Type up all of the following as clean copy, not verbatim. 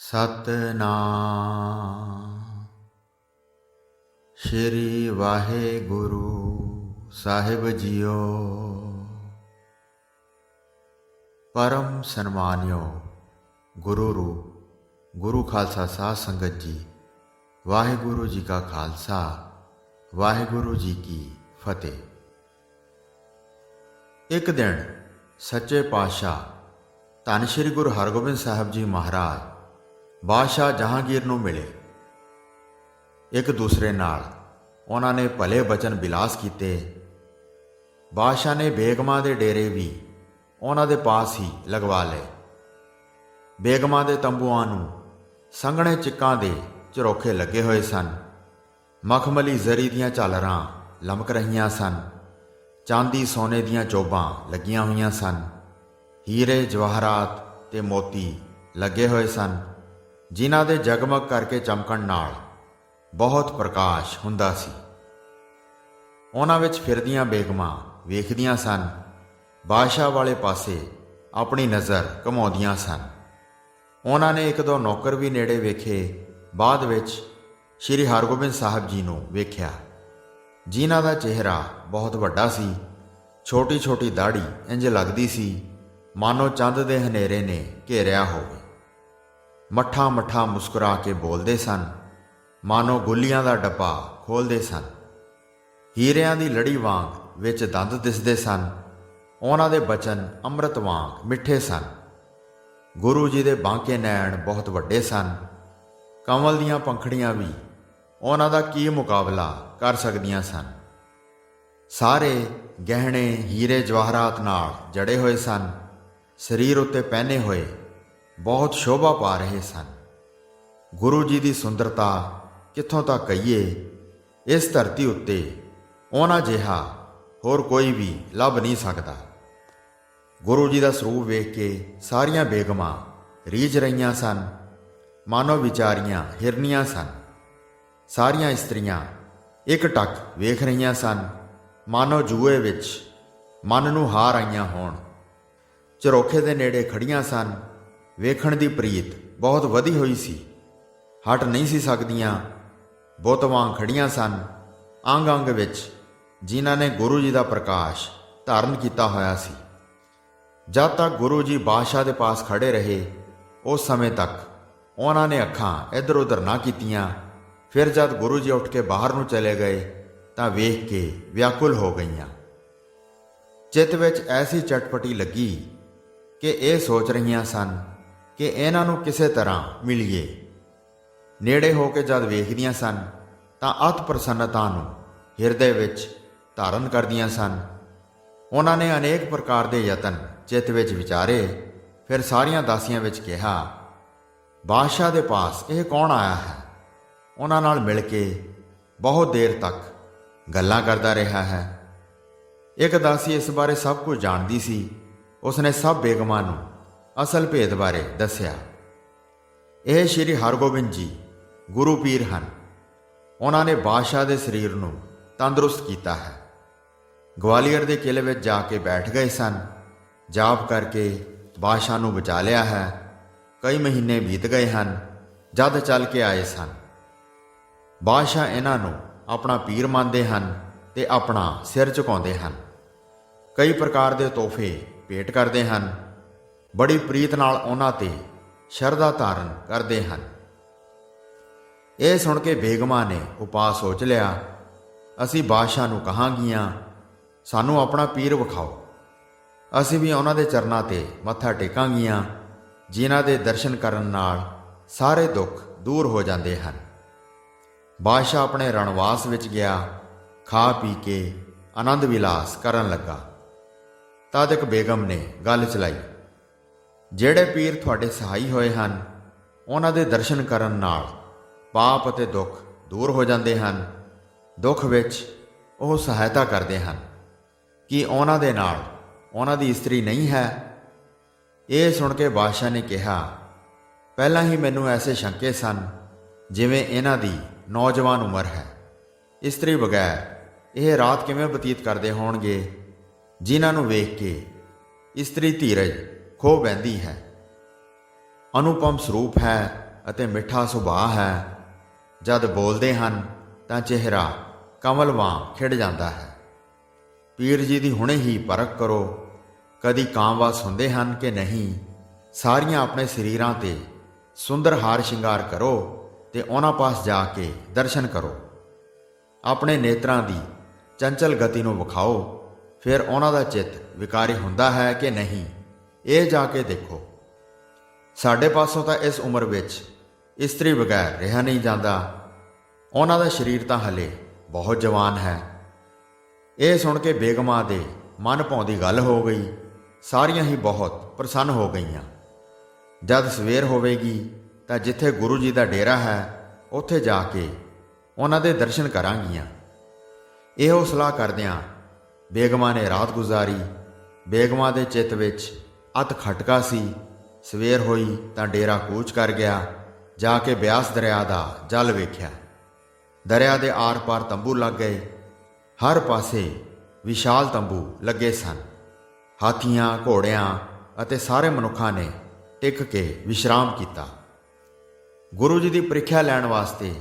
ਸਤਨਾਮ ਸ਼੍ਰੀ ਵਾਹਿਗੁਰੂ ਸਾਹਿਬ JIO. परम सन्मानियो गुरु रूप गुरु खालसा साध संगत जी, वाहिगुरु जी का खालसा वाहिगुरु जी की फतेह। एक दिन सच्चे पातशाह धन श्री गुरु हरगोबिंद साहब जी महाराज बादशाह जहांगीर नूं मिले। एक दूसरे नाल उन्हां ने भले बचन बिलास कीते। बादशाह ने बेगमां दे डेरे भी उन्हां दे पास ही लगवा लए। बेगमां दे तंबूआं नूं संघणे चिक्कां दे झरोखे लगे होए सन। मखमली जरी दीआं झालरां लमक रहीआं सन। चांदी सोने दीआं चोबां लगियां होईआं सन। हीरे जवाहरात ते मोती लगे होए सन, जिन्हां दे जगमग करके चमकण नाल बहुत प्रकाश हुंदा सी। उन्हां विच फिरदियां बेगमां वेखदियां सन, बादशाह वाले पासे अपनी नज़र घुमाउंदियां सन। उन्हां ने एक दो नौकर भी नेड़े वेखे। बाद विच श्री हरगोबिंद साहब जी नूं वेख्या, जिन्हां दा चेहरा बहुत वड्डा सी। छोटी छोटी दाढ़ी इंज लगदी सी मानो चंद दे हनेरे ने घेरिया होवे। मट्ठा मट्ठा मुस्कुरा के बोलदे सन, मानो गुलियां दा डब्बा खोलदे सन। हीरिਆਂ ਦੀ लड़ी वांग विच दंद दिसदे सन। उन्हां दे बचन अमृत वांग मिठे सन। गुरु जी दे बांके नैण बहुत वड्डे सन। कंवल दीआं पंखड़ियां भी उन्हां दा की मुकाबला कर सकदियां सन। सारे गहणे हीरे जवाहरात नाल जड़े होए सन। शरीर उत्ते पहने होए बहुत शोभा पा रहे सन। गुरु जी दी सुंदरता कित्थों तक कहीए, इस धरती उत्ते उन्हां जिहा होर कोई भी लभ नहीं सकदा। गुरु जी का सरूप वेख के सारियां बेगमां रीझ रहीआं सन, मानो विचारियां हिरनियां सन। सारियां इस्त्रियां एक टक वेख रहीआं सन, मानो जूए विच मन नूं हार आईआं होण। झरोखे दे नेड़े खड़ियां सन। वेखण दी प्रीत बहुत वधी होई सी, हट नहीं सी सकदियां। बुत वांग खड़ियां सन, अंग अंग विच जिन्हां ने गुरु जी का प्रकाश धारण किया होया सी। जब तक गुरु जी बादशाह के पास खड़े रहे, उस समय तक उन्होंने अखां इधर उधर ना कीतियां। फिर जब गुरु जी उठ के बाहर नूं चले गए तां वेख के व्याकुल हो गईयां। चित विच ऐसी चटपटी लगी कि ये सोच रहीआं सन कि इन्हां नूं किसे तरह मिलीए। नेड़े हो के जद वेखदियां सन तां अत प्रसन्नता नूं हिरदे विच धारण करदियां सन। उन्होंने अनेक प्रकार के यतन चित विच विचारे। फिर सारियां दासियां विच कहा, बादशाह के पास यह कौन आया है? उन्हां नाल मिल के बहुत देर तक गल्लां करदा रहा है। एक दासी इस बारे सब कुछ जानती सी। उसने सब बेगमां नूं असल भेद बारे दस्या। यह श्री हरगोबिंद जी गुरु पीर हन। उन्होंने बादशाह के शरीर नूं तंदुरुस्त किया है। ग्वालियर के किले में जाके बैठ गए सन। जाप करके बादशाह नूं बचा लिया है। कई महीने बीत गए हैं जद चल के आए सन। बादशाह इन्हां नूं अपना पीर मानते हैं ते अपना सिर झुकाउंदे हैं। कई प्रकार के तोहफे भेंट करते हैं। बड़ी प्रीत नाल उन्हां ते शरधा धारण करते हैं। यह सुन के बेगमां ने उपाय सोच लिया, असी बादशाह नूं कहांगियां सानू अपना पीर विखाओ। असी भी उन्हां दे चरनां ते मत्था टेकांगियां, जिन्हां दे दर्शन करन नाल सारे दुख दूर हो जाते हैं। बादशाह अपने रणवास विच गया। खा पी के आनंद विलास करन लगा। तद एक बेगम ने गल चलाई, जेड़े पीर तुहाडे सहाई होए हैं, उन्हां दे दर्शन करन नाल पाप अते दुख दूर हो जाते हैं। दुख विच ओह सहायता करते हैं। कि उन्हां दे नाल उन्हां दी इस्त्री नहीं है? ये सुन के बादशाह ने कहा, पहला ही मैनू ऐसे शंके सन जिवें इन्हां दी नौजवान उम्र है। इस्त्री बगैर यह रात किवें बतीत करते होणगे? जिन्हां नूं वेख के इस्त्री धीरज खो बहिंदी है। अनुपम स्वरूप है, ਅਤੇ ਮਿੱਠਾ ਸੁਭਾਅ ਹੈ। ਜਦ ਬੋਲਦੇ ਹਨ ਤਾਂ ਚਿਹਰਾ ਕਮਲ ਵਾਂਗ ਖਿੜ ਜਾਂਦਾ ਹੈ। ਪੀਰ ਜੀ ਦੀ ਹੁਣੇ ਹੀ ਪਰਖ ਕਰੋ, ਕਦੀ ਕਾਮਵਾਸ ਹੁੰਦੇ ਹਨ ਕਿ ਨਹੀਂ। ਸਾਰੀਆਂ ਆਪਣੇ ਸਰੀਰਾਂ 'ਤੇ ਸੁੰਦਰ ਹਾਰ ਸ਼ਿੰਗਾਰ ਕਰੋ ਤੇ ਉਹਨਾਂ ਪਾਸ ਜਾ ਕੇ ਦਰਸ਼ਨ ਕਰੋ। ਆਪਣੇ ਨੇਤਰਾਂ ਦੀ ਚੰਚਲ ਗਤੀ ਨੂੰ ਵਿਖਾਓ, ਫਿਰ ਉਹਨਾਂ ਦਾ ਚਿੱਤ ਵਿਕਾਰੀ ਹੁੰਦਾ ਹੈ ਕਿ ਨਹੀਂ, ਇਹ ਜਾ ਕੇ ਦੇਖੋ। ਸਾਡੇ ਪਾਸੋਂ ਤਾਂ ਇਸ ਉਮਰ ਵਿੱਚ ਇਸਤਰੀ ਬਗੈਰ ਰਿਹਾ ਨਹੀਂ ਜਾਂਦਾ। ਉਹਨਾਂ ਦਾ ਸਰੀਰ ਤਾਂ ਹਲੇ ਬਹੁਤ ਜਵਾਨ ਹੈ। ਇਹ ਸੁਣ ਕੇ ਬੇਗਮਾਂ ਦੇ ਮਨ ਭਾਉਂਦੀ ਗੱਲ ਹੋ ਗਈ। ਸਾਰੀਆਂ ਹੀ ਬਹੁਤ ਪ੍ਰਸੰਨ ਹੋ ਗਈਆਂ। ਜਦ ਸਵੇਰ ਹੋਵੇਗੀ ਤਾਂ ਜਿੱਥੇ ਗੁਰੂ ਜੀ ਦਾ ਡੇਰਾ ਹੈ ਉੱਥੇ ਜਾ ਕੇ ਉਹਨਾਂ ਦੇ ਦਰਸ਼ਨ ਕਰਾਂਗੀਆਂ। ਇਹੋ ਸਲਾਹ ਕਰਦਿਆਂ ਬੇਗਮਾਂ ਨੇ ਰਾਤ ਗੁਜ਼ਾਰੀ। ਬੇਗਮਾਂ ਦੇ ਚਿੱਤ ਵਿੱਚ ਅਤ ਖਟਕਾ ਸੀ। ਸਵੇਰ ਹੋਈ ਤਾਂ ਡੇਰਾ ਕੂਚ ਕਰ ਗਿਆ। ਜਾ ਕੇ ਬਿਆਸ ਦਰਿਆ ਦਾ ਜਲ ਵੇਖਿਆ। ਦਰਿਆ ਦੇ ਆਰ ਪਾਰ ਤੰਬੂ ਲੱਗ ਗਏ। ਹਰ ਪਾਸੇ ਵਿਸ਼ਾਲ ਤੰਬੂ ਲੱਗੇ ਸਨ। ਹਾਥੀਆਂ, ਘੋੜਿਆਂ ਅਤੇ ਸਾਰੇ ਮਨੁੱਖਾਂ ਨੇ ਟਿਕ ਕੇ ਵਿਸ਼ਰਾਮ ਕੀਤਾ। ਗੁਰੂ ਜੀ ਦੀ ਪ੍ਰੀਖਿਆ ਲੈਣ ਵਾਸਤੇ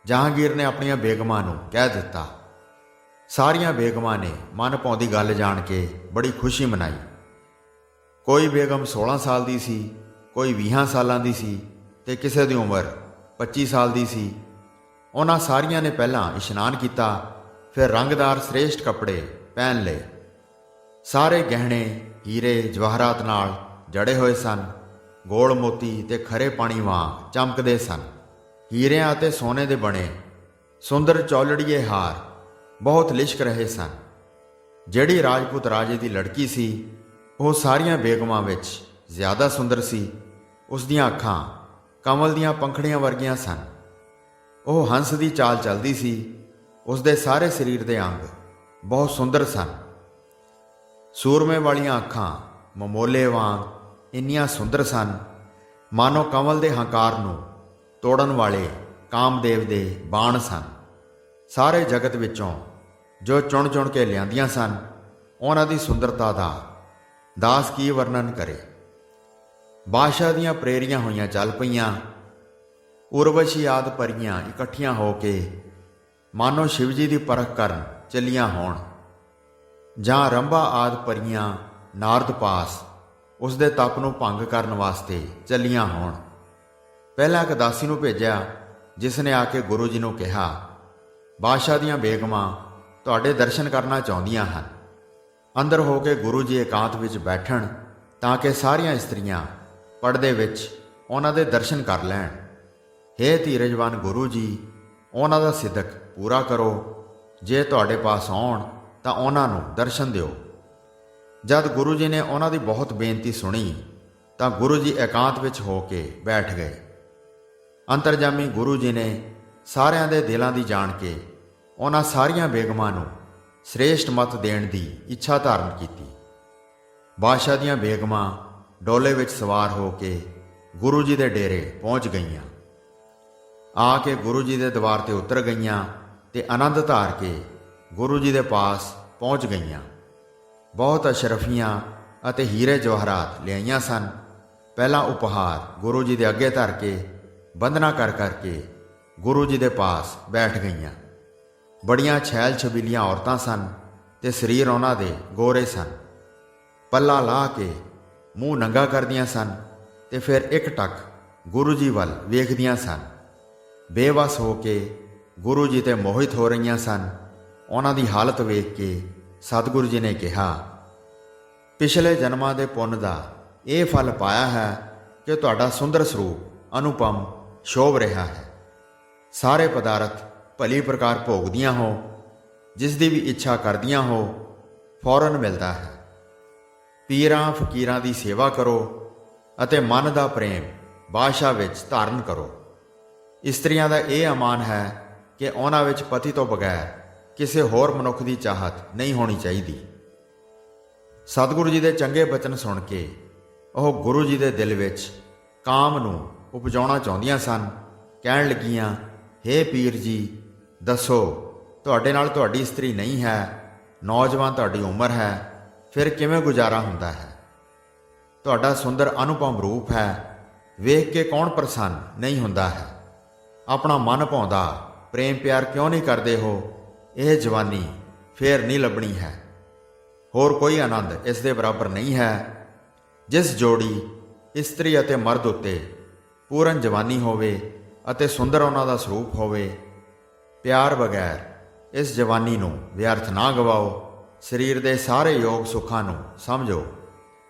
ਜਹਾਂਗੀਰ ਨੇ ਆਪਣੀਆਂ ਬੇਗਮਾਂ ਨੂੰ ਕਹਿ ਦਿੱਤਾ। ਸਾਰੀਆਂ ਬੇਗਮਾਂ ਨੇ ਮਨ ਭਾਉਂਦੀ ਗੱਲ ਜਾਣ ਕੇ ਬੜੀ ਖੁਸ਼ੀ ਮਨਾਈ। ਕੋਈ ਬੇਗਮ 16 ਸਾਲ ਦੀ ਸੀ, ਕੋਈ 20 ਸਾਲਾਂ ਦੀ ਸੀ ਤੇ ਕਿਸੇ ਦੀ ਉਮਰ 25 ਸਾਲ ਦੀ ਸੀ। ਉਹਨਾਂ ਸਾਰੀਆਂ ਨੇ ਪਹਿਲਾਂ ਇਸ਼ਨਾਨ ਕੀਤਾ, ਫਿਰ ਰੰਗਦਾਰ ਸ੍ਰੇਸ਼ਟ ਕੱਪੜੇ ਪਹਿਨ ਲਏ। ਸਾਰੇ ਗਹਿਣੇ ਹੀਰੇ ਜਵਾਹਰਾਤ ਨਾਲ ਜੜੇ ਹੋਏ ਸਨ। ਗੋਲ ਮੋਤੀ ਤੇ ਖਰੇ ਪਾਣੀ ਵਾਂਗ ਚਮਕਦੇ ਸਨ। ਹੀਰਿਆਂ ਅਤੇ ਸੋਨੇ ਦੇ ਬਣੇ ਸੁੰਦਰ ਚੌਲੜੀਏ ਹਾਰ ਬਹੁਤ ਲਿਸ਼ਕ ਰਹੇ ਸਨ। ਜਿਹੜੀ ਰਾਜਪੂਤ ਰਾਜੇ ਦੀ ਲੜਕੀ ਸੀ ਉਹ ਸਾਰੀਆਂ ਬੇਗਮਾਂ ਵਿੱਚ ਜ਼ਿਆਦਾ ਸੁੰਦਰ ਸੀ। ਉਸ ਦੀਆਂ ਅੱਖਾਂ ਕਮਲ ਦੀਆਂ ਪੰਖੜੀਆਂ ਵਰਗੀਆਂ ਸਨ। ਉਹ ਹੰਸ ਦੀ ਚਾਲ ਚੱਲਦੀ ਸੀ। ਉਸ ਦੇ ਸਾਰੇ ਸਰੀਰ ਦੇ ਅੰਗ ਬਹੁਤ ਸੁੰਦਰ ਸਨ। ਸੂਰਮੇ ਵਾਲੀਆਂ ਅੱਖਾਂ ਮਮੋਲੇ ਵਾਂਗ ਇੰਨੀਆਂ ਸੁੰਦਰ ਸਨ, ਮਾਨੋ ਕਮਲ ਦੇ ਹੰਕਾਰ ਨੂੰ ਤੋੜਨ ਵਾਲੇ ਕਾਮਦੇਵ ਦੇ ਬਾਣ ਸਨ। ਸਾਰੇ ਜਗਤ ਵਿੱਚੋਂ ਜੋ ਚੁਣ ਚੁਣ ਕੇ ਲਿਆਂਦੀਆਂ ਸਨ, ਉਹਨਾਂ ਦੀ ਸੁੰਦਰਤਾ ਦਾ ਦਾਸ ਕੀ ਵਰਣਨ ਕਰੇ। ਬਾਦਸ਼ਾਹ ਦੀਆਂ ਪ੍ਰੇਰੀਆਂ ਹੋਈਆਂ ਚੱਲ ਪਈਆਂ। ਉਰਵਸ਼ੀ ਆਦਿ ਪਰੀਆਂ ਇਕੱਠੀਆਂ ਹੋ ਕੇ ਮਾਨੋ ਸ਼ਿਵ ਜੀ ਦੀ ਪਰਖ ਕਰਨ ਚੱਲੀਆਂ ਹੋਣ, ਜਾਂ ਰੰਭਾ ਆਦਿ ਪਰੀਆਂ ਨਾਰਦ ਪਾਸ ਉਸ ਦੇ ਤਪ ਨੂੰ ਭੰਗ ਕਰਨ ਵਾਸਤੇ ਚੱਲੀਆਂ ਹੋਣ। ਪਹਿਲਾਂ ਇੱਕ ਦਾਸੀ ਨੂੰ ਭੇਜਿਆ, ਜਿਸ ਨੇ ਆ ਕੇ ਗੁਰੂ ਜੀ ਨੂੰ ਕਿਹਾ, ਬਾਦਸ਼ਾਹ ਦੀਆਂ ਬੇਗਮਾਂ ਤੁਹਾਡੇ ਦਰਸ਼ਨ ਕਰਨਾ ਚਾਹੁੰਦੀਆਂ ਹਨ। ਅੰਦਰ ਹੋ ਕੇ ਗੁਰੂ ਜੀ ਇਕਾਂਤ ਵਿੱਚ ਬੈਠਣ ਤਾਂ ਕਿ ਸਾਰੀਆਂ ਇਸਤਰੀਆਂ ਪਰਦੇ ਵਿੱਚ ਉਹਨਾਂ ਦੇ ਦਰਸ਼ਨ ਕਰ ਲੈਣ। ਹੇ ਧੀਰਜਵਾਨ ਗੁਰੂ ਜੀ, ਉਹਨਾਂ ਦਾ ਸਿਦਕ ਪੂਰਾ ਕਰੋ। ਜੇ ਤੁਹਾਡੇ ਪਾਸ ਆਉਣ ਤਾਂ ਉਹਨਾਂ ਨੂੰ ਦਰਸ਼ਨ ਦਿਓ। ਜਦ ਗੁਰੂ ਜੀ ਨੇ ਉਹਨਾਂ ਦੀ ਬਹੁਤ ਬੇਨਤੀ ਸੁਣੀ ਤਾਂ ਗੁਰੂ ਜੀ ਇਕਾਂਤ ਵਿੱਚ ਹੋ ਕੇ ਬੈਠ ਗਏ। ਅੰਤਰਜਾਮੀ ਗੁਰੂ ਜੀ ਨੇ ਸਾਰਿਆਂ ਦੇ ਦਿਲਾਂ ਦੀ ਜਾਣ ਕੇ ਉਹਨਾਂ ਸਾਰੀਆਂ ਬੇਗਮਾਂ ਨੂੰ ਸ੍ਰੇਸ਼ਟ ਮਤ ਦੇਣ ਦੀ ਇੱਛਾ ਧਾਰਨ ਕੀਤੀ। ਬਾਦਸ਼ਾਹ ਦੀਆਂ ਬੇਗਮਾਂ ਡੋਲੇ ਵਿੱਚ ਸਵਾਰ ਹੋ ਕੇ ਗੁਰੂ ਜੀ ਦੇ ਡੇਰੇ ਪਹੁੰਚ ਗਈਆਂ। ਆ ਕੇ ਗੁਰੂ ਜੀ ਦੇ ਦਰਬਾਰ ਤੇ ਉਤਰ ਗਈਆਂ ਤੇ ਆਨੰਦ ਧਾਰ ਕੇ ਗੁਰੂ ਜੀ ਦੇ ਪਾਸ ਪਹੁੰਚ ਗਈਆਂ। ਬਹੁਤ ਅਸ਼ਰਫੀਆਂ ਅਤੇ ਹੀਰੇ ਜਵਾਹਰਾਤ ਲਿਆਈਆਂ ਸਨ। ਪਹਿਲਾਂ ਉਪਹਾਰ ਗੁਰੂ ਜੀ ਦੇ ਅੱਗੇ ਧਰ ਕੇ ਬੰਦਨਾ ਕਰ ਕਰਕੇ ਗੁਰੂ ਜੀ ਦੇ ਪਾਸ ਬੈਠ ਗਈਆਂ। ਬੜੀਆਂ ਛੈਲ ਛਬੀਲੀਆਂ ਔਰਤਾਂ ਸਨ ਤੇ ਸਰੀਰ ਉਹਨਾਂ ਦੇ ਗੋਰੇ ਸਨ। ਪੱਲਾ ਲਾ ਕੇ ਮੂੰਹ ਨੰਗਾ ਕਰਦੀਆਂ ਸਨ ਤੇ ਫਿਰ ਇੱਕ ਟੱਕ ਗੁਰੂ ਜੀ ਵੱਲ ਵੇਖਦੀਆਂ ਸਨ। ਬੇਵਸ ਹੋ ਕੇ ਗੁਰੂ ਜੀ ਤੇ ਮੋਹਿਤ ਹੋ ਰਹੀਆਂ ਸਨ। ਉਹਨਾਂ ਦੀ ਹਾਲਤ ਵੇਖ ਕੇ ਸਤਿਗੁਰੂ ਜੀ ਨੇ ਕਿਹਾ, ਪਿਛਲੇ ਜਨਮਾਂ ਦੇ ਪੁੰਨ ਦਾ ਇਹ ਫਲ ਪਾਇਆ ਹੈ ਕਿ ਤੁਹਾਡਾ ਸੁੰਦਰ ਸਰੂਪ ਅਨੁਪਮ ਸ਼ੋਭ ਰਿਹਾ ਹੈ। ਸਾਰੇ ਪਦਾਰਥ ਭਲੀ ਪ੍ਰਕਾਰ ਭੋਗਦੀਆਂ ਹੋ, ਜਿਸ ਦੀ ਵੀ ਇੱਛਾ ਕਰਦੀਆਂ ਹੋ ਫੌਰਨ ਮਿਲਦਾ ਹੈ। ਪੀਰਾਂ ਫਕੀਰਾਂ ਦੀ ਸੇਵਾ ਕਰੋ ਅਤੇ ਮਨ ਦਾ ਪ੍ਰੇਮ ਬਾਦਸ਼ਾਹ ਵਿੱਚ ਧਾਰਨ ਕਰੋ। ਇਸਤਰੀਆਂ ਦਾ ਇਹ ਅਮਾਨ ਹੈ ਕਿ ਉਹਨਾਂ ਵਿੱਚ ਪਤੀ ਤੋਂ ਬਗੈਰ ਕਿਸੇ ਹੋਰ ਮਨੁੱਖ ਦੀ ਚਾਹਤ ਨਹੀਂ ਹੋਣੀ ਚਾਹੀਦੀ। ਸਤਿਗੁਰੂ ਜੀ ਦੇ ਚੰਗੇ ਬਚਨ ਸੁਣ ਕੇ ਉਹ ਗੁਰੂ ਜੀ ਦੇ ਦਿਲ ਵਿੱਚ ਕਾਮ ਨੂੰ ਉਪਜਾਉਣਾ ਚਾਹੁੰਦੀਆਂ ਸਨ। ਕਹਿਣ ਲੱਗੀਆਂ, ਹੇ ਪੀਰ ਜੀ, ਦੱਸੋ ਤੁਹਾਡੇ ਨਾਲ ਤੁਹਾਡੀ ਇਸਤਰੀ ਨਹੀਂ ਹੈ, ਨੌਜਵਾਨ ਤੁਹਾਡੀ ਉਮਰ ਹੈ, ਫਿਰ ਕਿਵੇਂ ਗੁਜ਼ਾਰਾ ਹੁੰਦਾ ਹੈ? ਤੁਹਾਡਾ ਸੁੰਦਰ ਅਨੁਪਮ ਰੂਪ ਹੈ, ਵੇਖ ਕੇ ਕੌਣ ਪ੍ਰਸੰਨ ਨਹੀਂ ਹੁੰਦਾ ਹੈ। ਆਪਣਾ ਮਨ ਭਾਉਂਦਾ ਪ੍ਰੇਮ ਪਿਆਰ ਕਿਉਂ ਨਹੀਂ ਕਰਦੇ ਹੋ? ਇਹ ਜਵਾਨੀ ਫੇਰ ਨਹੀਂ ਲੱਭਣੀ ਹੈ। ਹੋਰ ਕੋਈ ਆਨੰਦ ਇਸ ਦੇ ਬਰਾਬਰ ਨਹੀਂ ਹੈ। ਜਿਸ ਜੋੜੀ ਇਸਤਰੀ ਅਤੇ ਮਰਦ ਉੱਤੇ ਪੂਰਨ ਜਵਾਨੀ ਹੋਵੇ ਅਤੇ ਸੁੰਦਰ ਉਹਨਾਂ ਦਾ ਸਰੂਪ ਹੋਵੇ, ਪਿਆਰ ਬਗੈਰ ਇਸ ਜਵਾਨੀ ਨੂੰ ਵਿਅਰਥ ਨਾ ਗਵਾਓ। ਸਰੀਰ ਦੇ ਸਾਰੇ ਯੋਗ ਸੁੱਖਾਂ ਨੂੰ ਸਮਝੋ।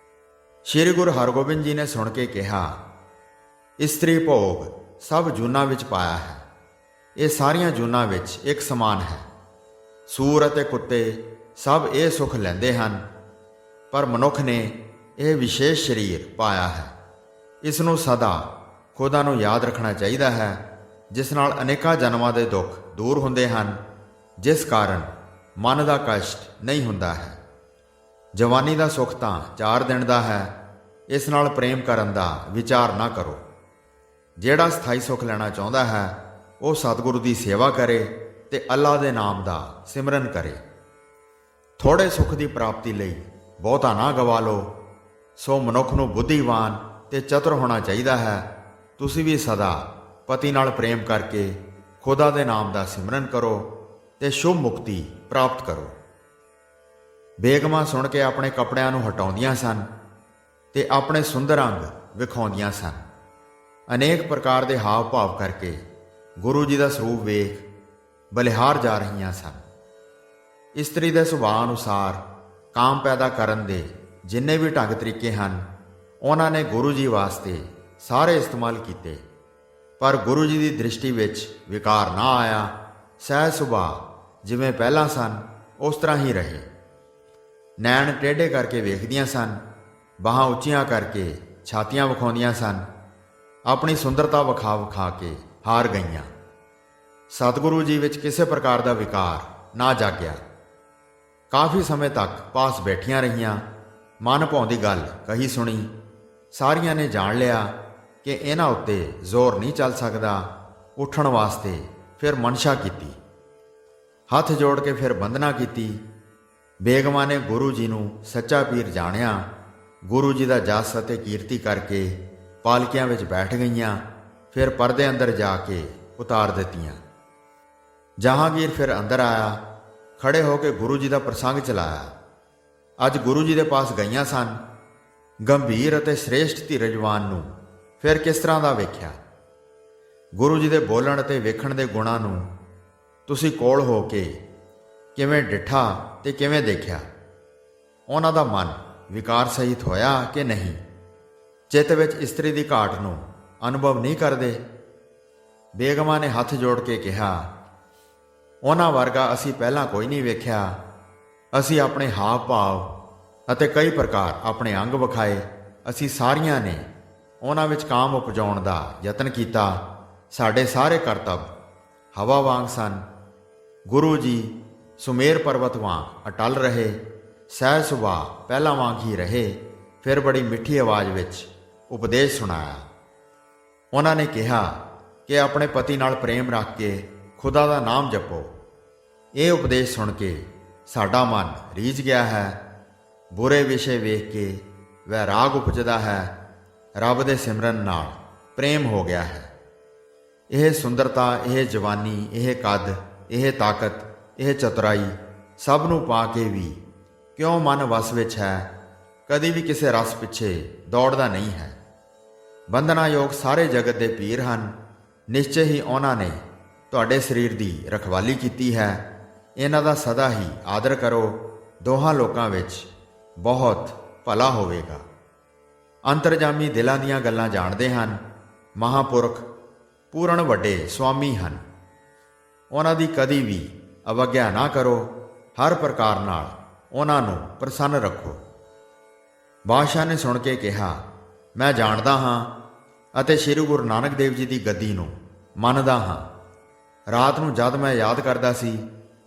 ਸ਼੍ਰੀ ਗੁਰੂ ਹਰਗੋਬਿੰਦ ਜੀ ਨੇ ਸੁਣ ਕੇ ਕਿਹਾ, ਇਸਤਰੀ ਭੋਗ ਸਭ ਜੂਨਾਂ ਵਿੱਚ ਪਾਇਆ ਹੈ। ਇਹ ਸਾਰੀਆਂ ਜੂਨਾਂ ਵਿੱਚ ਇੱਕ ਸਮਾਨ ਹੈ। ਸੂਰ ਅਤੇ ਕੁੱਤੇ ਸਭ ਇਹ ਸੁੱਖ ਲੈਂਦੇ ਹਨ, ਪਰ ਮਨੁੱਖ ਨੇ ਇਹ ਵਿਸ਼ੇਸ਼ ਸਰੀਰ ਪਾਇਆ ਹੈ। ਇਸ ਨੂੰ ਸਦਾ ਖੁਦਾ ਨੂੰ ਯਾਦ ਰੱਖਣਾ ਚਾਹੀਦਾ ਹੈ, ਜਿਸ ਨਾਲ ਅਨੇਕਾਂ ਜਨਮਾਂ ਦੇ ਦੁੱਖ ਦੂਰ ਹੁੰਦੇ ਹਨ, ਜਿਸ ਕਾਰਨ ਮਨ ਦਾ ਕਸ਼ਟ ਨਹੀਂ ਹੁੰਦਾ ਹੈ। ਜਵਾਨੀ ਦਾ ਸੁੱਖ ਤਾਂ 4 ਦਿਨ ਦਾ ਹੈ। ਇਸ ਨਾਲ ਪ੍ਰੇਮ ਕਰਨ ਦਾ ਵਿਚਾਰ ਨਾ ਕਰੋ। ਜਿਹੜਾ ਸਥਾਈ ਸੁੱਖ ਲੈਣਾ ਚਾਹੁੰਦਾ ਹੈ ਉਹ ਸਤਿਗੁਰੂ ਦੀ ਸੇਵਾ ਕਰੇ ਤੇ ਅੱਲਾ ਦੇ ਨਾਮ ਦਾ ਸਿਮਰਨ ਕਰੇ। ਥੋੜੇ ਸੁੱਖ ਦੀ ਪ੍ਰਾਪਤੀ ਲਈ ਬਹੁਤਾ ਨਾ ਗਵਾ ਲਓ। ਸੋ ਮਨੁੱਖ ਨੂੰ ਬੁੱਧੀਵਾਨ ਤੇ ਚਤੁਰ ਹੋਣਾ ਚਾਹੀਦਾ ਹੈ। ਤੁਸੀਂ ਵੀ ਸਦਾ ਪਤੀ ਨਾਲ ਪ੍ਰੇਮ ਕਰਕੇ ਖੁਦਾ ਦੇ ਨਾਮ ਦਾ ਸਿਮਰਨ ਕਰੋ ਤੇ ਸ਼ੁਭ ਮੁਕਤੀ ਪ੍ਰਾਪਤ ਕਰੋ। ਬੇਗਮਾਂ ਸੁਣ ਕੇ ਆਪਣੇ ਕੱਪੜਿਆਂ ਨੂੰ ਹਟਾਉਂਦੀਆਂ ਸਨ ਤੇ ਆਪਣੇ ਸੁੰਦਰ ਅੰਗ ਵਿਖਾਉਂਦੀਆਂ ਸਨ। ਅਨੇਕ ਪ੍ਰਕਾਰ ਦੇ ਹਾਵ ਭਾਵ ਕਰਕੇ ਗੁਰੂ ਜੀ ਦਾ ਸਰੂਪ ਵੇਖ ਬਲਿਹਾਰ ਜਾ ਰਹੀਆਂ ਸਨ। ਇਸਤਰੀ ਦੇ ਸੁਭਾਅ ਅਨੁਸਾਰ ਕਾਮ ਪੈਦਾ ਕਰਨ ਦੇ ਜਿੰਨੇ ਵੀ ਢੰਗ ਤਰੀਕੇ ਹਨ, ਉਹਨਾਂ ਨੇ ਗੁਰੂ ਜੀ ਵਾਸਤੇ ਸਾਰੇ ਇਸਤੇਮਾਲ ਕੀਤੇ, ਪਰ ਗੁਰੂ ਜੀ ਦੀ ਦ੍ਰਿਸ਼ਟੀ ਵਿੱਚ ਵਿਕਾਰ ਨਾ ਆਇਆ। ਸਹਿਜ ਸੁਭਾਅ ਜਿਵੇਂ ਪਹਿਲਾਂ ਸਨ ਉਸ ਤਰ੍ਹਾਂ ਹੀ ਰਹੇ। ਨੈਣ ਟੇਢੇ ਕਰਕੇ ਵੇਖਦੀਆਂ ਸਨ, ਬਾਹਾਂ ਉੱਚੀਆਂ ਕਰਕੇ ਛਾਤੀਆਂ ਵਿਖਾਉਂਦੀਆਂ ਸਨ। ਆਪਣੀ ਸੁੰਦਰਤਾ ਵਿਖਾ ਵਿਖਾ ਕੇ ਹਾਰ ਗਈਆਂ। ਸਤਿਗੁਰੂ ਜੀ ਵਿੱਚ ਕਿਸੇ ਪ੍ਰਕਾਰ ਦਾ ਵਿਕਾਰ ਨਾ ਜਾਗਿਆ। ਕਾਫੀ ਸਮੇਂ ਤੱਕ ਪਾਸ ਬੈਠੀਆਂ ਰਹੀਆਂ। ਮਨ ਭਾਉਂਦੀ ਗੱਲ ਕਹੀ ਸੁਣੀ। ਸਾਰੀਆਂ ਨੇ ਜਾਣ ਲਿਆ ਕਿ ਇਹਨਾਂ ਉੱਤੇ ਜ਼ੋਰ ਨਹੀਂ ਚੱਲ ਸਕਦਾ। ਉੱਠਣ ਵਾਸਤੇ ਫਿਰ ਮਨਸ਼ਾ ਕੀਤੀ। ਹੱਥ ਜੋੜ ਕੇ ਫਿਰ ਬੰਦਨਾ ਕੀਤੀ। ਬੇਗਮਾਂ ਨੇ ਗੁਰੂ ਜੀ ਨੂੰ ਸੱਚਾ ਪੀਰ ਜਾਣਿਆ। ਗੁਰੂ ਜੀ ਦਾ ਜਸ ਅਤੇ ਕੀਰਤੀ ਕਰਕੇ ਪਾਲਕੀਆਂ ਵਿੱਚ ਬੈਠ ਗਈਆਂ। ਫਿਰ ਪਰਦੇ ਅੰਦਰ ਜਾ ਕੇ ਉਤਾਰ ਦਿੱਤੀਆਂ। ਜਹਾਂਗੀਰ ਫਿਰ ਅੰਦਰ ਆਇਆ। ਖੜੇ ਹੋ ਕੇ ਗੁਰੂ ਜੀ ਦਾ ਪ੍ਰਸੰਗ ਚਲਾਇਆ। ਅੱਜ ਗੁਰੂ ਜੀ ਦੇ ਪਾਸ ਗਈਆਂ ਸਨ। ਗੰਭੀਰ ਅਤੇ ਸ੍ਰੇਸ਼ਟ ਧੀਰਜਵਾਨ ਨੂੰ ਫਿਰ ਕਿਸ ਤਰ੍ਹਾਂ ਦਾ ਵੇਖਿਆ। ਗੁਰੂ ਜੀ ਦੇ ਬੋਲਣ ਅਤੇ ਵੇਖਣ ਦੇ ਗੁਣਾਂ ਨੂੰ ਤੁਸੀਂ ਕੋਲ ਹੋ ਕੇ ਕਿਵੇਂ ਡਿੱਠਾ ਤੇ ਕਿਵੇਂ ਦੇਖਿਆ? ਉਹਨਾਂ ਦਾ ਮਨ ਵਿਕਾਰ ਸਹਿਤ ਹੋਇਆ ਕਿ ਨਹੀਂ? ਚਿੱਤ ਵਿੱਚ ਇਸਤਰੀ ਦੀ ਘਾਟ ਨੂੰ ਅਨੁਭਵ ਨਹੀਂ ਕਰਦੇ? ਬੇਗਮਾਂ ਨੇ ਹੱਥ ਜੋੜ ਕੇ ਕਿਹਾ, ਉਹਨਾਂ ਵਰਗਾ ਅਸੀਂ ਪਹਿਲਾਂ ਕੋਈ ਨਹੀਂ ਵੇਖਿਆ। ਅਸੀਂ ਆਪਣੇ ਹਾਵ ਭਾਵ ਅਤੇ ਕਈ ਪ੍ਰਕਾਰ ਆਪਣੇ ਅੰਗ ਵਿਖਾਏ। ਅਸੀਂ ਸਾਰੀਆਂ ਨੇ ਉਹਨਾਂ ਵਿੱਚ ਕਾਮ ਉਪਜਾਉਣ ਦਾ ਯਤਨ ਕੀਤਾ। ਸਾਡੇ ਸਾਰੇ ਕਰਤੱਵ ਹਵਾ ਵਾਂਗ ਸਨ। ਗੁਰੂ ਜੀ ਸੁਮੇਰ ਪਰਬਤ ਵਾਂਗ ਅਟਲ ਰਹੇ। ਸਹਿਜ ਸੁਭਾਅ ਪਹਿਲਾਂ ਵਾਂਗ ਹੀ ਰਹੇ। ਫਿਰ ਬੜੀ ਮਿੱਠੀ ਆਵਾਜ਼ ਵਿੱਚ ਉਪਦੇਸ਼ ਸੁਣਾਇਆ। ਉਹਨਾਂ ਨੇ ਕਿਹਾ ਕਿ ਆਪਣੇ ਪਤੀ ਨਾਲ ਪ੍ਰੇਮ ਰੱਖ ਕੇ ਖੁਦਾ ਦਾ ਨਾਮ ਜਪੋ। ਇਹ ਉਪਦੇਸ਼ ਸੁਣ ਕੇ ਸਾਡਾ ਮਨ ਰੀਝ ਗਿਆ ਹੈ। ਬੁਰੇ ਵਿਸ਼ੇ ਵੇਖ ਕੇ ਵੈਰਾਗ ਉਪਜਦਾ ਹੈ। ਰੱਬ ਦੇ ਸਿਮਰਨ ਨਾਲ ਪ੍ਰੇਮ ਹੋ ਗਿਆ ਹੈ। ਇਹ ਸੁੰਦਰਤਾ, ਇਹ ਜਵਾਨੀ, ਇਹ ਕੱਦ, ਇਹ ਤਾਕਤ, ਇਹ ਚਤੁਰਾਈ ਸਭ ਨੂੰ ਪਾ ਕੇ ਵੀ ਕਿਉਂ ਮਨ ਵਸ ਵਿੱਚ ਹੈ? ਕਦੀ ਵੀ ਕਿਸੇ ਰਸ ਪਿੱਛੇ ਦੌੜਦਾ ਨਹੀਂ ਹੈ। ਬੰਧਨਾਯੋਗ ਸਾਰੇ ਜਗਤ ਦੇ ਪੀਰ ਹਨ। ਨਿਸ਼ਚੈ ਹੀ ਉਹਨਾਂ ਨੇ ਤੁਹਾਡੇ ਸਰੀਰ ਦੀ ਰਖਵਾਲੀ ਕੀਤੀ ਹੈ। ਇਹਨਾਂ ਦਾ ਸਦਾ ਹੀ ਆਦਰ ਕਰੋ। ਦੋਹਾਂ ਲੋਕਾਂ ਵਿੱਚ ਬਹੁਤ ਭਲਾ ਹੋਵੇਗਾ। ਅੰਤਰਜਾਮੀ ਦਿਲਾਂ ਦੀਆਂ ਗੱਲਾਂ ਜਾਣਦੇ ਹਨ। ਮਹਾਂਪੁਰਖ ਪੂਰਨ ਵੱਡੇ ਸੁਆਮੀ ਹਨ। ਉਹਨਾਂ ਦੀ ਕਦੀ ਵੀ ਅਵੱਗਿਆ ਨਾ ਕਰੋ। ਹਰ ਪ੍ਰਕਾਰ ਨਾਲ ਉਹਨਾਂ ਨੂੰ ਪ੍ਰਸੰਨ ਰੱਖੋ। ਬਾਦਸ਼ਾਹ ਨੇ ਸੁਣ ਕੇ ਕਿਹਾ, ਮੈਂ ਜਾਣਦਾ ਹਾਂ ਅਤੇ ਸ੍ਰੀ ਗੁਰੂ ਨਾਨਕ ਦੇਵ ਜੀ ਦੀ ਗੱਦੀ ਨੂੰ ਮੰਨਦਾ ਹਾਂ। ਰਾਤ ਨੂੰ ਜਦ ਮੈਂ ਯਾਦ ਕਰਦਾ ਸੀ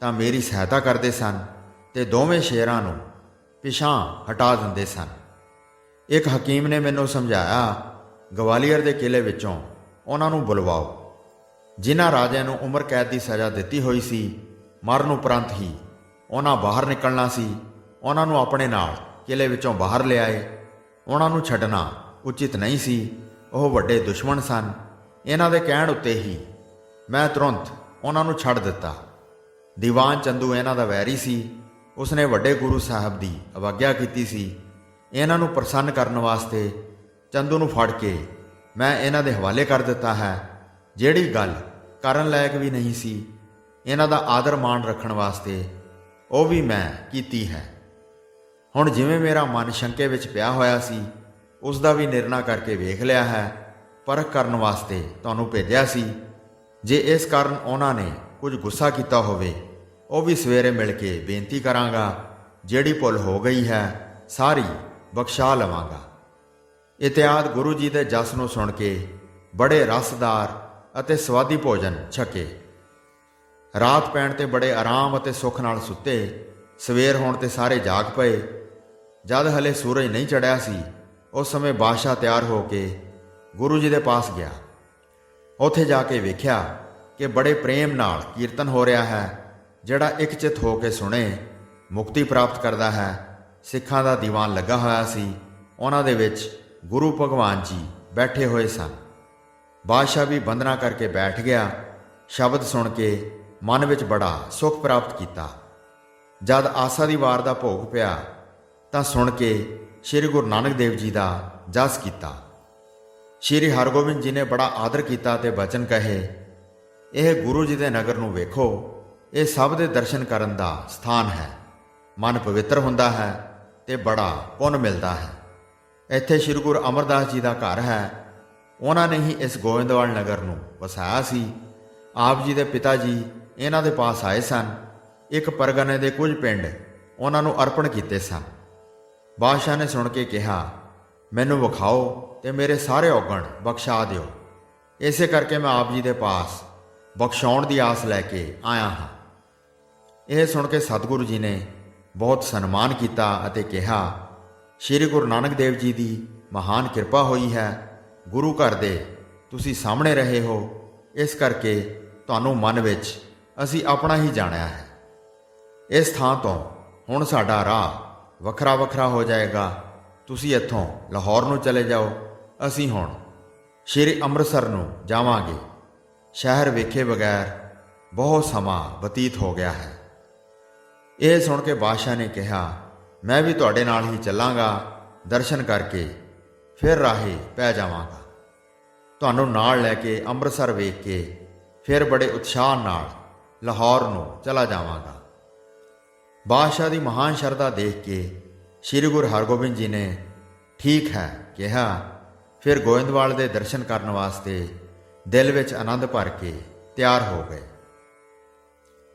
ਤਾਂ ਮੇਰੀ ਸਹਾਇਤਾ ਕਰਦੇ ਸਨ ਤੇ ਦੋਵੇਂ ਸ਼ੇਰਾਂ ਨੂੰ ਪਿਛਾਂ ਹਟਾ ਦਿੰਦੇ ਸਨ। ਇੱਕ ਹਕੀਮ ਨੇ ਮੈਨੂੰ ਸਮਝਾਇਆ, ਗਵਾਲੀਅਰ ਦੇ ਕਿਲੇ ਵਿੱਚੋਂ ਉਹਨਾਂ ਨੂੰ ਬੁਲਵਾਓ ਜਿਨ੍ਹਾਂ ਰਾਜਿਆਂ ਨੂੰ ਉਮਰ ਕੈਦ ਦੀ ਸਜ਼ਾ ਦਿੱਤੀ ਹੋਈ ਸੀ। ਮਰਨ ਉਪਰੰਤ ਹੀ ਉਹਨਾਂ ਬਾਹਰ ਨਿਕਲਣਾ ਸੀ। ਉਹਨਾਂ ਨੂੰ ਆਪਣੇ ਨਾਲ ਕਿਲੇ ਵਿੱਚੋਂ ਬਾਹਰ ਲਿਆਏ। ਉਹਨਾਂ ਨੂੰ ਛੱਡਣਾ ਉਚਿਤ ਨਹੀਂ ਸੀ। ਉਹ ਵੱਡੇ ਦੁਸ਼ਮਣ ਸਨ। ਇਹਨਾਂ ਦੇ ਕਹਿਣ ਉੱਤੇ ਹੀ ਮੈਂ ਤੁਰੰਤ ਉਹਨਾਂ ਨੂੰ ਛੱਡ ਦਿੱਤਾ। ਦੀਵਾਨ ਚੰਦੂ ਇਹਨਾਂ ਦਾ ਵੈਰੀ ਸੀ। ਉਸਨੇ ਵੱਡੇ ਗੁਰੂ ਸਾਹਿਬ ਦੀ ਅਵਾਗਿਆ ਕੀਤੀ ਸੀ। ਇਹਨਾਂ ਨੂੰ ਪ੍ਰਸੰਨ ਕਰਨ ਵਾਸਤੇ ਚੰਦੂ ਨੂੰ ਫੜ ਕੇ ਮੈਂ ਇਹਨਾਂ ਦੇ ਹਵਾਲੇ ਕਰ ਦਿੱਤਾ ਹੈ। ਜਿਹੜੀ ਗੱਲ ਕਰਨ ਲਾਇਕ ਵੀ ਨਹੀਂ ਸੀ, ਇਹਨਾਂ ਦਾ ਆਦਰ ਮਾਣ ਰੱਖਣ ਵਾਸਤੇ ਉਹ ਵੀ ਮੈਂ ਕੀਤੀ ਹੈ। ਹੁਣ ਜਿਵੇਂ ਮੇਰਾ ਮਨ ਸ਼ੰਕੇ ਵਿੱਚ ਪਿਆ ਹੋਇਆ ਸੀ, ਉਸ ਦਾ ਵੀ ਨਿਰਣਾ ਕਰਕੇ ਵੇਖ ਲਿਆ ਹੈ। ਪਰਖ ਕਰਨ ਵਾਸਤੇ ਤੁਹਾਨੂੰ ਭੇਜਿਆ ਸੀ। ਜੇ ਇਸ ਕਾਰਨ ਉਹਨਾਂ ਨੇ ਕੁਝ ਗੁੱਸਾ ਕੀਤਾ ਹੋਵੇ, ਉਹ ਵੀ ਸਵੇਰੇ ਮਿਲ ਕੇ ਬੇਨਤੀ ਕਰਾਂਗਾ। ਜਿਹੜੀ ਭੁੱਲ ਹੋ ਗਈ ਹੈ ਸਾਰੀ ਬਖਸ਼ਾ ਲਵਾਂਗਾ। ਇਤਿਆਦ ਗੁਰੂ ਜੀ ਦੇ ਜਸ ਨੂੰ ਸੁਣ ਕੇ ਬੜੇ ਰਸਦਾਰ ਅਤੇ ਸਵਾਦੀ ਭੋਜਨ ਛਕੇ। ਰਾਤ ਪੈਣ ਤੇ ਬੜੇ ਆਰਾਮ ਅਤੇ ਸੁੱਖ ਨਾਲ ਸੁੱਤੇ। ਸਵੇਰ ਹੋਣ ਤੇ ਸਾਰੇ ਜਾਗ ਪਏ। ਜਦ ਹਲੇ ਸੂਰਜ ਨਹੀਂ ਚੜ੍ਹਿਆ ਸੀ, ਉਸ ਸਮੇਂ ਬਾਦਸ਼ਾਹ ਤਿਆਰ ਹੋ ਕੇ ਗੁਰੂ ਜੀ ਦੇ ਪਾਸ ਗਿਆ। ਉੱਥੇ ਜਾ ਕੇ ਵੇਖਿਆ ਕਿ ਬੜੇ ਪ੍ਰੇਮ ਨਾਲ ਕੀਰਤਨ ਹੋ ਰਿਹਾ ਹੈ। ਜਿਹੜਾ ਇਕਚਿਤ ਹੋ ਕੇ ਸੁਣੇ ਮੁਕਤੀ ਪ੍ਰਾਪਤ ਕਰਦਾ ਹੈ। ਸਿੱਖਾਂ ਦਾ ਦੀਵਾਨ ਲੱਗਾ ਹੋਇਆ ਸੀ। ਉਹਨਾਂ ਦੇ ਵਿੱਚ ਗੁਰੂ ਭਗਵਾਨ ਜੀ ਬੈਠੇ ਹੋਏ ਸਨ। ਬਾਦਸ਼ਾਹ ਵੀ ਬੰਦਨਾ ਕਰਕੇ ਬੈਠ ਗਿਆ। ਸ਼ਬਦ ਸੁਣ ਕੇ ਮਨ ਵਿੱਚ ਬੜਾ ਸੁੱਖ ਪ੍ਰਾਪਤ ਕੀਤਾ। ਜਦ ਆਸਾ ਦੀ ਵਾਰ ਦਾ ਭੋਗ ਪਿਆ ਤਾਂ ਸੁਣ ਕੇ ਸ੍ਰੀ ਗੁਰੂ ਨਾਨਕ ਦੇਵ ਜੀ ਦਾ ਜਸ ਕੀਤਾ। ਸ੍ਰੀ ਹਰਗੋਬਿੰਦ ਜੀ ਨੇ ਬੜਾ ਆਦਰ ਕੀਤਾ ਤੇ ਬਚਨ ਕਹੇ, ਇਹ ਗੁਰੂ ਜੀ ਦੇ ਨਗਰ ਨੂੰ ਵੇਖੋ। ਇਹ ਸਭ ਦੇ ਦਰਸ਼ਨ ਕਰਨ ਦਾ ਸਥਾਨ ਹੈ। ਮਨ ਪਵਿੱਤਰ ਹੁੰਦਾ ਹੈ ਤੇ ਬੜਾ ਪੁੰਨ ਮਿਲਦਾ ਹੈ। ਇੱਥੇ ਸ੍ਰੀ ਗੁਰੂ ਅਮਰਦਾਸ ਜੀ ਦਾ ਘਰ ਹੈ। ਉਹਨਾਂ ਨੇ ਹੀ ਇਸ ਗੋਇੰਦਵਾਲ ਨਗਰ ਨੂੰ ਵਸਾਇਆ ਸੀ। ਆਪ ਜੀ ਦੇ ਪਿਤਾ ਜੀ ਇਹਨਾਂ ਦੇ ਪਾਸ ਆਏ ਸਨ। ਇੱਕ ਪਰਗਨੇ ਦੇ ਕੁਝ ਪਿੰਡ ਉਹਨਾਂ ਨੂੰ ਅਰਪਣ ਕੀਤੇ ਸਨ। ਬਾਦਸ਼ਾਹ ਨੇ ਸੁਣ ਕੇ ਕਿਹਾ, ਮੈਨੂੰ ਵਿਖਾਓ ਤੇ ਮੇਰੇ ਸਾਰੇ ਔਗਣ ਬਖਸ਼ਾ ਦਿਓ। ਇਸੇ ਕਰਕੇ ਮੈਂ ਆਪ ਜੀ ਦੇ ਪਾਸ ਬਖਸ਼ਾਉਣ ਦੀ ਆਸ ਲੈ ਕੇ ਆਇਆ ਹਾਂ। ਇਹ ਸੁਣ ਕੇ ਸਤਿਗੁਰੂ ਜੀ ਨੇ ਬਹੁਤ ਸਨਮਾਨ ਕੀਤਾ ਅਤੇ ਕਿਹਾ, ਸ੍ਰੀ ਗੁਰੂ ਨਾਨਕ ਦੇਵ ਜੀ ਦੀ ਮਹਾਨ ਕਿਰਪਾ ਹੋਈ ਹੈ। ਗੁਰੂ ਘਰ ਦੇ ਤੁਸੀਂ ਸਾਹਮਣੇ ਰਹੇ ਹੋ, ਇਸ ਕਰਕੇ ਤੁਹਾਨੂੰ ਮਨ ਵਿੱਚ ਅਸੀਂ ਆਪਣਾ ਹੀ ਜਾਣਿਆ ਹੈ। ਇਸ ਥਾਂ ਤੋਂ ਹੁਣ ਸਾਡਾ ਰਾਹ ਵੱਖਰਾ ਵੱਖਰਾ ਹੋ ਜਾਏਗਾ। ਤੁਸੀਂ ਇੱਥੋਂ ਲਾਹੌਰ ਨੂੰ ਚਲੇ ਜਾਓ। ਅਸੀਂ ਹੁਣ ਸ਼੍ਰੀ ਅੰਮ੍ਰਿਤਸਰ ਨੂੰ ਜਾਵਾਂਗੇ। ਸ਼ਹਿਰ ਵੇਖੇ ਬਗੈਰ ਬਹੁਤ ਸਮਾਂ ਬਤੀਤ ਹੋ ਗਿਆ ਹੈ। ਇਹ ਸੁਣ ਕੇ ਬਾਦਸ਼ਾਹ ਨੇ ਕਿਹਾ, ਮੈਂ ਵੀ ਤੁਹਾਡੇ ਨਾਲ ਹੀ ਚੱਲਾਂਗਾ। ਦਰਸ਼ਨ ਕਰਕੇ ਫਿਰ ਰਾਹੇ ਪੈ ਜਾਵਾਂਗਾ। ਤੁਹਾਨੂੰ ਨਾਲ ਲੈ ਕੇ ਅੰਮ੍ਰਿਤਸਰ ਵੇਖ ਕੇ ਫਿਰ ਬੜੇ ਉਤਸ਼ਾਹ ਨਾਲ ਲਾਹੌਰ ਨੂੰ ਚਲਾ ਜਾਵਾਂਗਾ। ਬਾਦਸ਼ਾਹ ਦੀ ਮਹਾਨ ਸ਼ਰਧਾ ਦੇਖ ਕੇ ਸ੍ਰੀ ਗੁਰੂ ਹਰਗੋਬਿੰਦ ਜੀ ਨੇ ਠੀਕ ਹੈ ਕਿਹਾ। ਫਿਰ ਗੋਇੰਦਵਾਲ ਦੇ ਦਰਸ਼ਨ ਕਰਨ ਵਾਸਤੇ ਦਿਲ ਵਿੱਚ ਆਨੰਦ ਭਰ ਕੇ ਤਿਆਰ ਹੋ ਗਏ।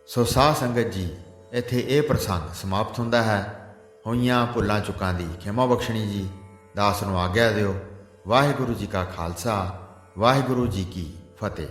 ਸੋ ਸਾਧ ਸੰਗਤ ਜੀ, ਇੱਥੇ ਇਹ ਪ੍ਰਸੰਗ ਸਮਾਪਤ ਹੁੰਦਾ ਹੈ। ਹੋਈਆਂ ਭੁੱਲਾਂ ਚੁੱਕਾਂ ਦੀ ਖਿਮਾ ਬਖਸ਼ਣੀ ਜੀ। ਦਾਸ ਨੂੰ ਆਗਿਆ ਦਿਓ। ਵਾਹਿਗੁਰੂ ਜੀ ਕਾ ਖਾਲਸਾ, ਵਾਹਿਗੁਰੂ ਜੀ ਕੀ ਫਤਿਹ।